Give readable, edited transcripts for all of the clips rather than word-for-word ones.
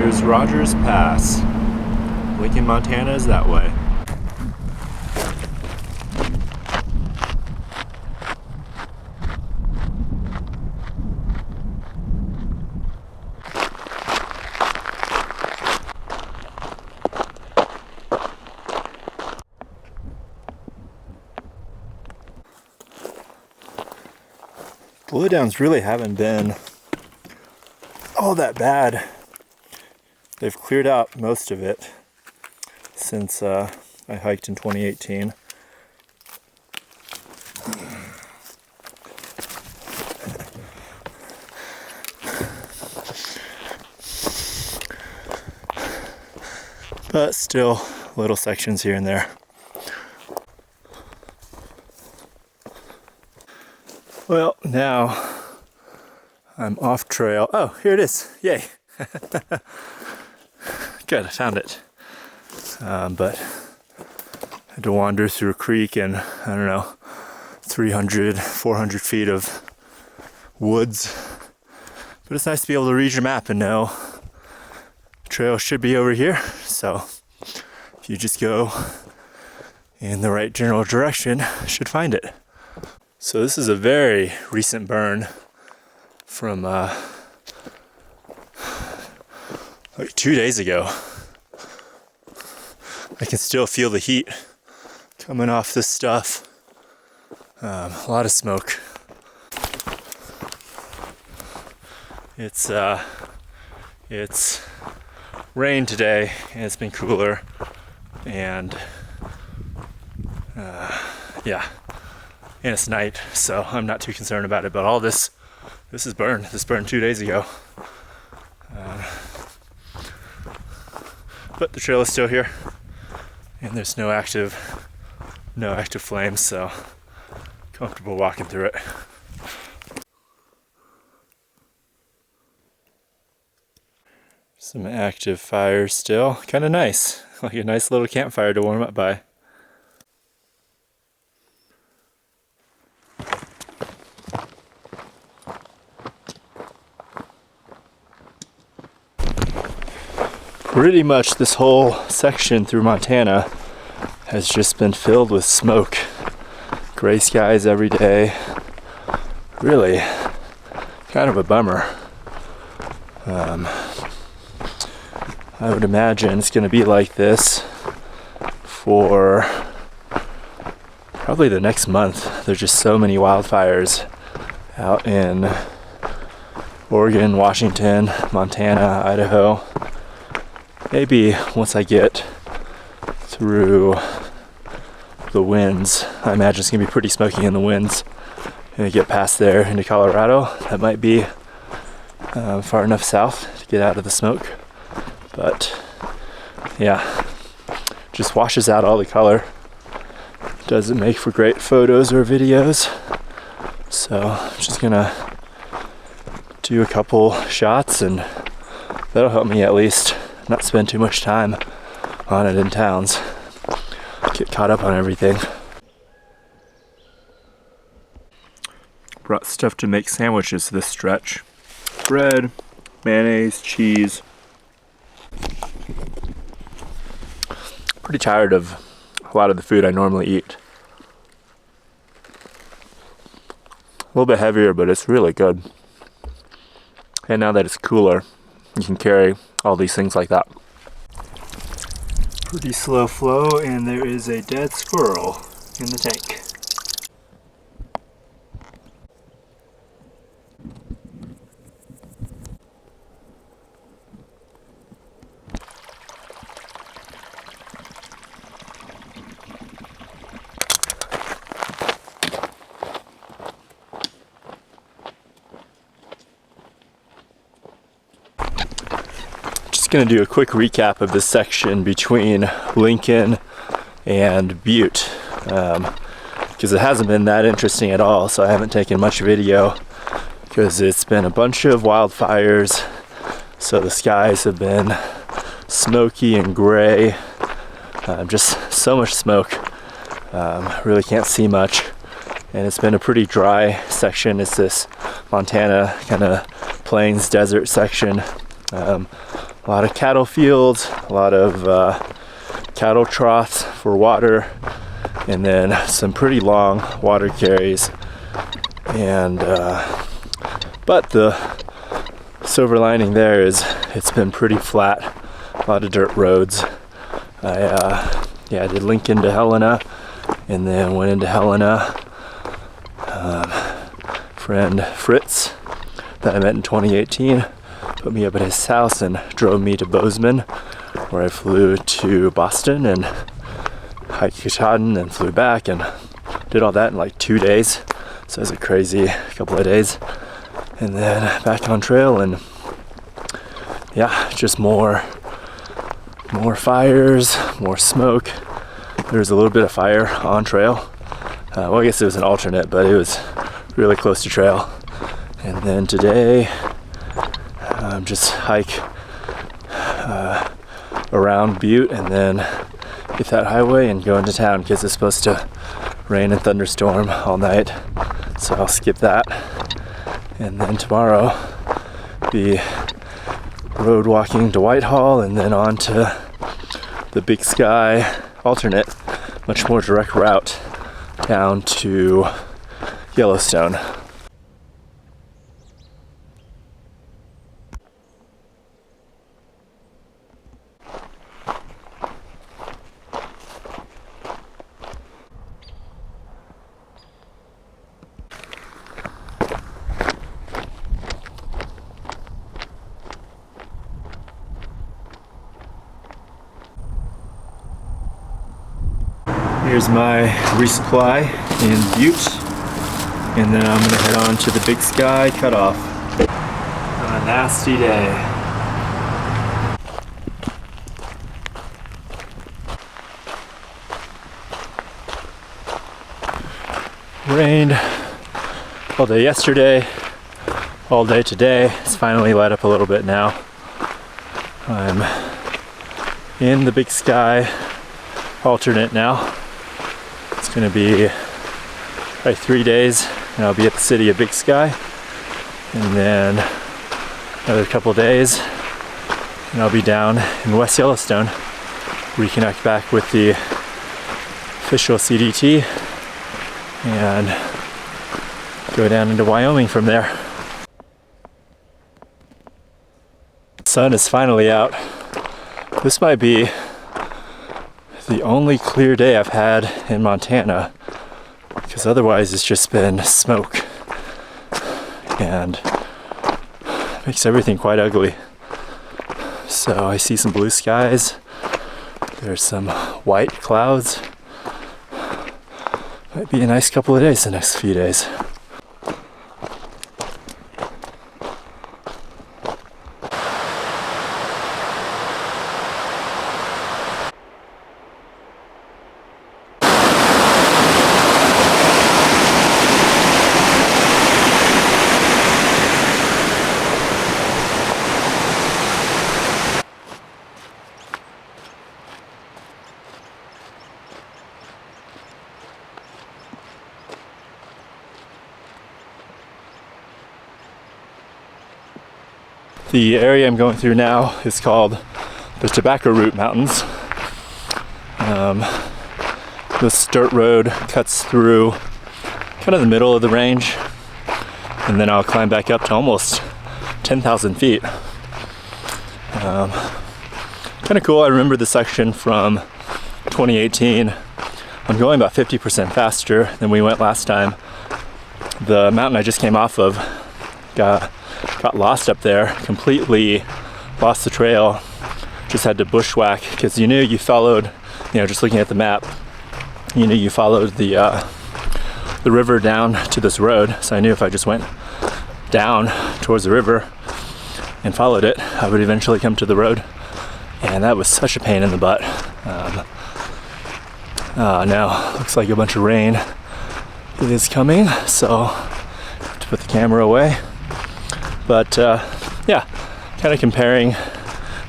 Here's Rogers Pass. Lincoln, Montana is that way. Blowdowns really haven't been all that bad. They've cleared out most of it since I hiked in 2018. But still, little sections here and there. Well, now I'm off trail. Oh, here it is. Yay. Good, I found it. But I had to wander through a creek and, I don't know, 300, 400 feet of woods. But it's nice to be able to read your map and know the trail should be over here. So if you just go in the right general direction, you should find it. So this is a very recent burn from like 2 days ago. I can still feel the heat coming off this stuff. A lot of smoke. It's rained today and it's been cooler, and yeah. And it's night, so I'm not too concerned about it. But all this is burned. This burned 2 days ago. But the trail is still here, and there's no active flames, so comfortable walking through it. Some active fires still. Kind of nice. Like a nice little campfire to warm up by. Pretty much this whole section through Montana has just been filled with smoke. Gray skies every day. Really kind of a bummer. I would imagine it's going to be like this for probably the next month. There's just so many wildfires out in Oregon, Washington, Montana, Idaho. Maybe once I get through the winds, I imagine it's going to be pretty smoky in the winds, and get past there into Colorado. That might be far enough south to get out of the smoke. But yeah, just washes out all the color. Doesn't make for great photos or videos. So I'm just going to do a couple shots, and that'll help me at least not spend too much time on it in towns. Get caught up on everything. Brought stuff to make sandwiches this stretch. Bread, mayonnaise, cheese. Pretty tired of a lot of the food I normally eat. A little bit heavier, but it's really good. And now that it's cooler, you can carry all these things like that. Pretty slow flow, and there is a dead squirrel in the tank. Going to do a quick recap of this section between Lincoln and Butte, because it hasn't been that interesting at all, so I haven't taken much video because it's been a bunch of wildfires, so the skies have been smoky and gray, just so much smoke, really can't see much, and it's been a pretty dry section. It's this Montana kind of plains desert section. a lot of cattle fields, a lot of cattle troughs for water, and then some pretty long water carries. And but the silver lining there is it's been pretty flat, a lot of dirt roads. I did Lincoln to Helena, and then went into Helena. Friend Fritz that I met in 2018 put me up at his house and drove me to Bozeman, where I flew to Boston and hiked Katahdin and flew back and did all that in like 2 days. So it was a crazy couple of days. And then back on trail, and yeah, just more fires, more smoke. There was a little bit of fire on trail. Well, I guess it was an alternate, but it was really close to trail. And then today, just hike around Butte and then hit that highway and go into town because it's supposed to rain and thunderstorm all night. So I'll skip that. And then tomorrow, be road walking to Whitehall and then on to the Big Sky alternate, much more direct route down to Yellowstone. Here's my resupply in Butte, and then I'm gonna head on to the Big Sky Cutoff. A nasty day. Rained all day yesterday, all day today. It's finally let up a little bit now. I'm in the Big Sky alternate now. It's gonna be like 3 days and I'll be at the city of Big Sky, and then another couple days and I'll be down in West Yellowstone, reconnect back with the official CDT and go down into Wyoming from there. The sun is finally out. This might be the only clear day I've had in Montana, because otherwise it's just been smoke and makes everything quite ugly. So I see some blue skies, there's some white clouds. Might be a nice couple of days the next few days. The area I'm going through now is called the Tobacco Root Mountains. This dirt road cuts through kind of the middle of the range, and then I'll climb back up to almost 10,000 feet. Kind of cool. I remember the section from 2018. I'm going about 50% faster than we went last time. The mountain I just came off of got lost up there, completely lost the trail, just had to bushwhack, because you knew you followed, just looking at the map, you followed the river down to this road. So I knew if I just went down towards the river and followed it, I would eventually come to the road. And that was such a pain in the butt. Now looks like a bunch of rain is coming, so I have to put the camera away. But yeah, kind of comparing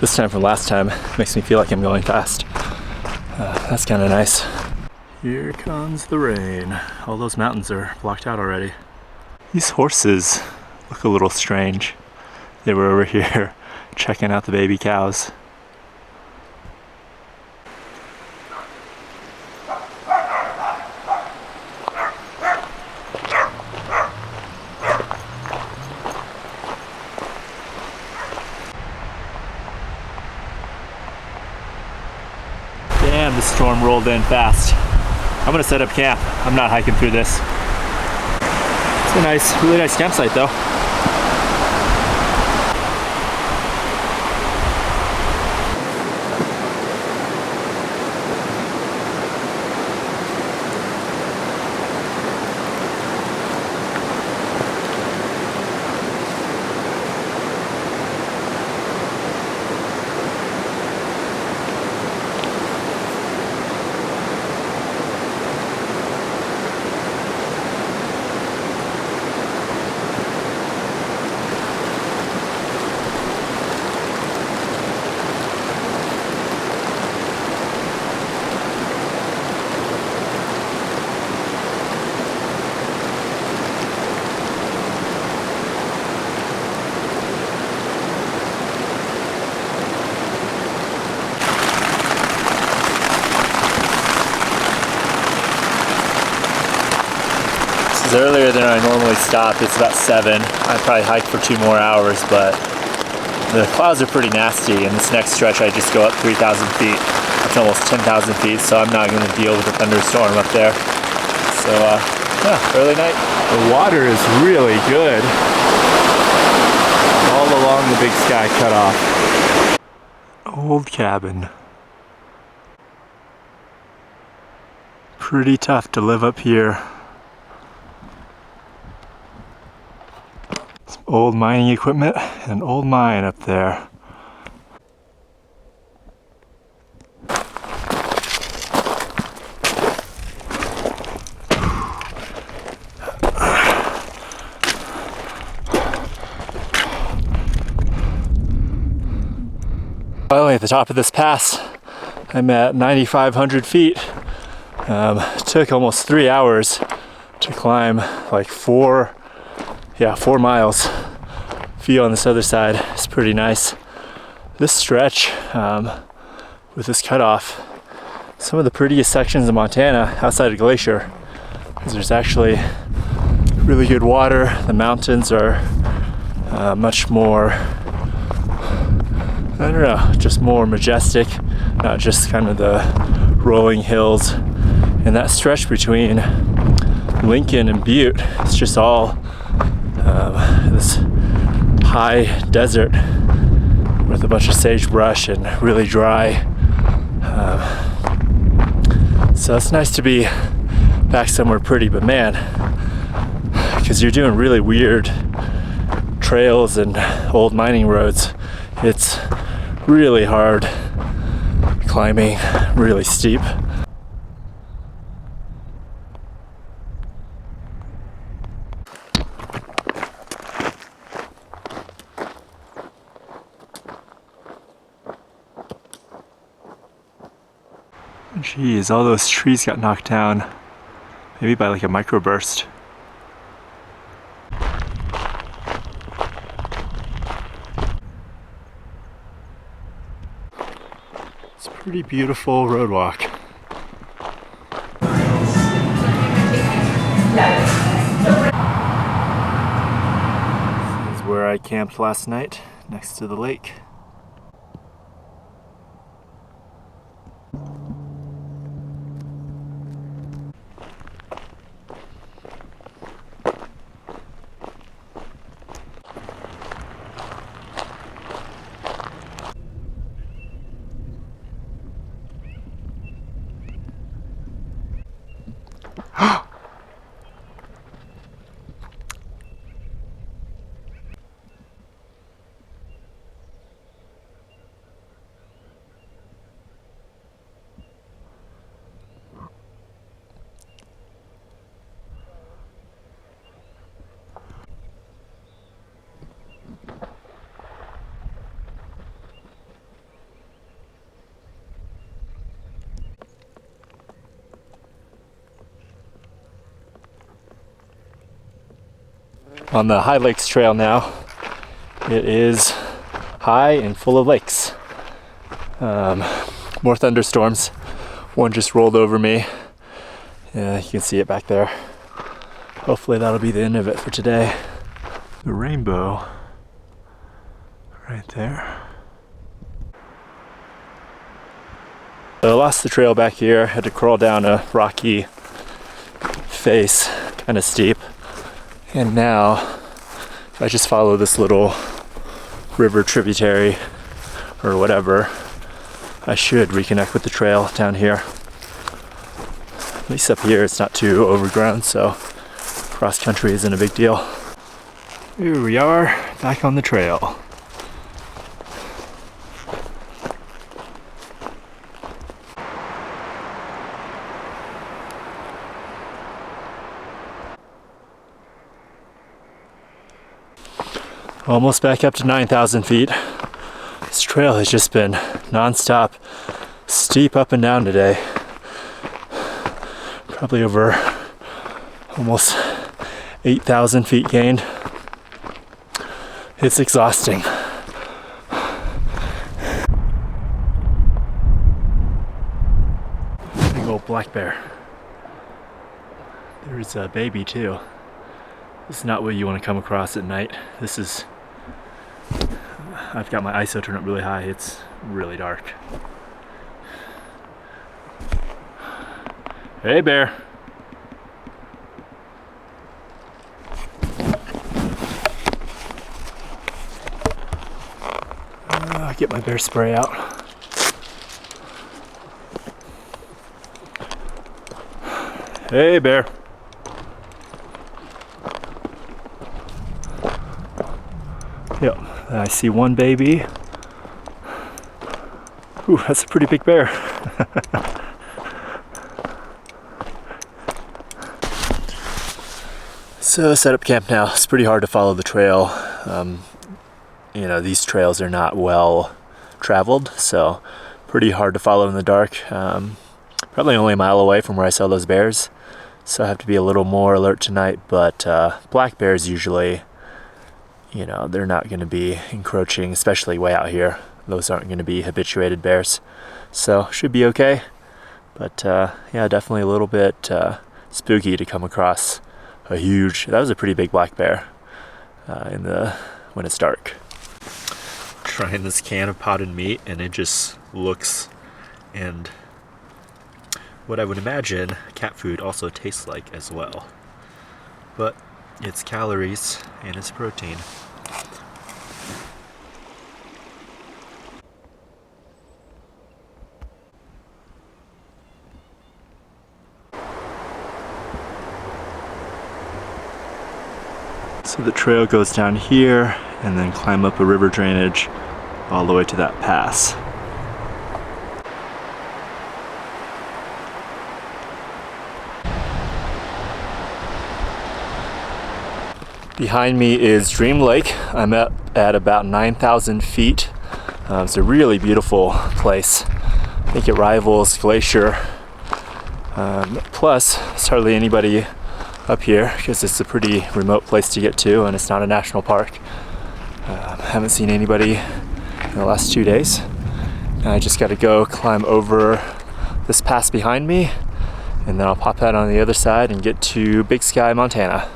this time from last time makes me feel like I'm going fast. That's kind of nice. Here comes the rain. All those mountains are blocked out already. These horses look a little strange. They were over here checking out the baby cows. Damn, the storm rolled in fast. I'm gonna set up camp. I'm not hiking through this. It's a nice, really nice campsite though. Earlier than I normally stop. It's about 7. I probably hike for 2 more hours, but the clouds are pretty nasty. And this next stretch, I just go up 3,000 feet, up to almost 10,000 feet. So I'm not going to deal with a thunderstorm up there. So yeah, early night. The water is really good all along the Big Sky Cutoff. Old cabin. Pretty tough to live up here. Old mining equipment and an old mine up there. Finally at the top of this pass, I'm at 9,500 feet. It took almost 3 hours to climb like 4 miles. View on this other side is pretty nice. This stretch with this cutoff, some of the prettiest sections of Montana outside of Glacier, because there's actually really good water. The mountains are much more, I don't know, just more majestic, not just kind of the rolling hills. And that stretch between Lincoln and Butte, it's just all this high desert with a bunch of sagebrush and really dry. So it's nice to be back somewhere pretty, but man, because you're doing really weird trails and old mining roads, it's really hard climbing, really steep. Geez, all those trees got knocked down, maybe by like a microburst. It's a pretty beautiful road walk. This is where I camped last night, next to the lake. On the High Lakes Trail now. It is high and full of lakes. More thunderstorms. One just rolled over me. Yeah, you can see it back there. Hopefully that'll be the end of it for today. The rainbow right there. So I lost the trail back here. Had to crawl down a rocky face, kind of steep. And now, if I just follow this little river tributary or whatever, I should reconnect with the trail down here. At least up here it's not too overgrown, so cross country isn't a big deal. Here we are, back on the trail. Almost back up to 9,000 feet. This trail has just been non-stop, steep up and down today. Probably over almost 8,000 feet gained. It's exhausting. Big old black bear. There's a baby too. This is not what you want to come across at night. This is, I've got my ISO turned up really high. It's really dark. Hey bear. Get my bear spray out. Hey bear. Yep, I see one baby. Ooh, that's a pretty big bear. So set up camp now. It's pretty hard to follow the trail. You know, these trails are not well traveled, so pretty hard to follow in the dark. Probably only a mile away from where I saw those bears, so I have to be a little more alert tonight. But black bears usually, you know, they're not going to be encroaching, especially way out here. Those aren't going to be habituated bears, so should be okay. But yeah, definitely a little bit spooky to come across a huge, that was a pretty big black bear when it's dark. Trying this can of potted meat, and it just looks and what I would imagine cat food also tastes like as well. But it's calories and it's protein. So the trail goes down here and then climb up a river drainage all the way to that pass. Behind me is Dream Lake. I'm up at about 9,000 feet. It's a really beautiful place. I think it rivals Glacier. Plus, there's hardly anybody up here because it's a pretty remote place to get to and it's not a national park. Haven't seen anybody in the last 2 days. And I just got to go climb over this pass behind me, and then I'll pop out on the other side and get to Big Sky, Montana.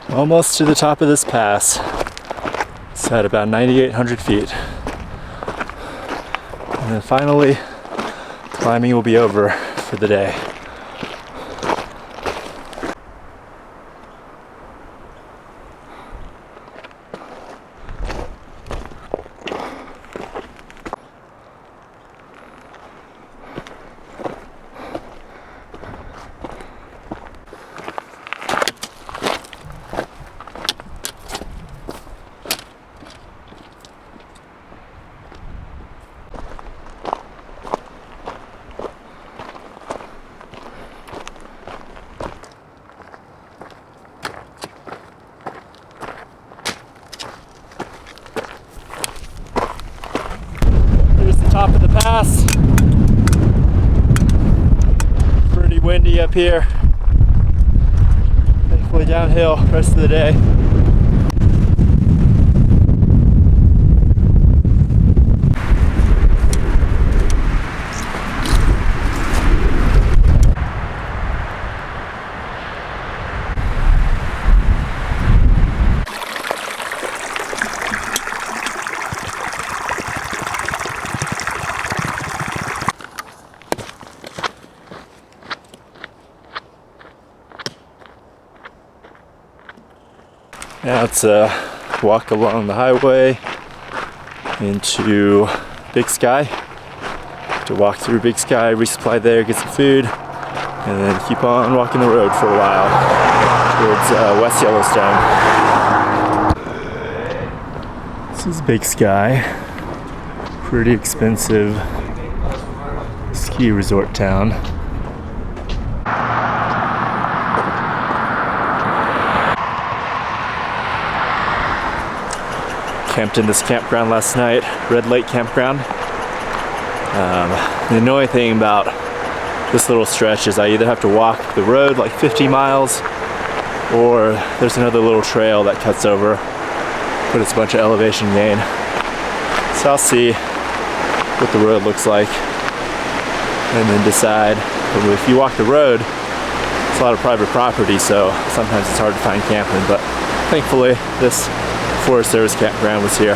Almost to the top of this pass. It's at about 9,800 feet. And then finally, climbing will be over for the day. Top of the pass. Pretty windy up here. Thankfully downhill rest of the day. Now it's a walk along the highway into Big Sky. To walk through Big Sky, resupply there, get some food, and then keep on walking the road for a while towards West Yellowstone. This is Big Sky. Pretty expensive ski resort town. Camped in this campground last night, Red Lake Campground. The annoying thing about this little stretch is I either have to walk the road like 50 miles or there's another little trail that cuts over, but it's a bunch of elevation gain. So I'll see what the road looks like and then decide. But if you walk the road, it's a lot of private property, so sometimes it's hard to find camping, but thankfully this Forest Service campground was here.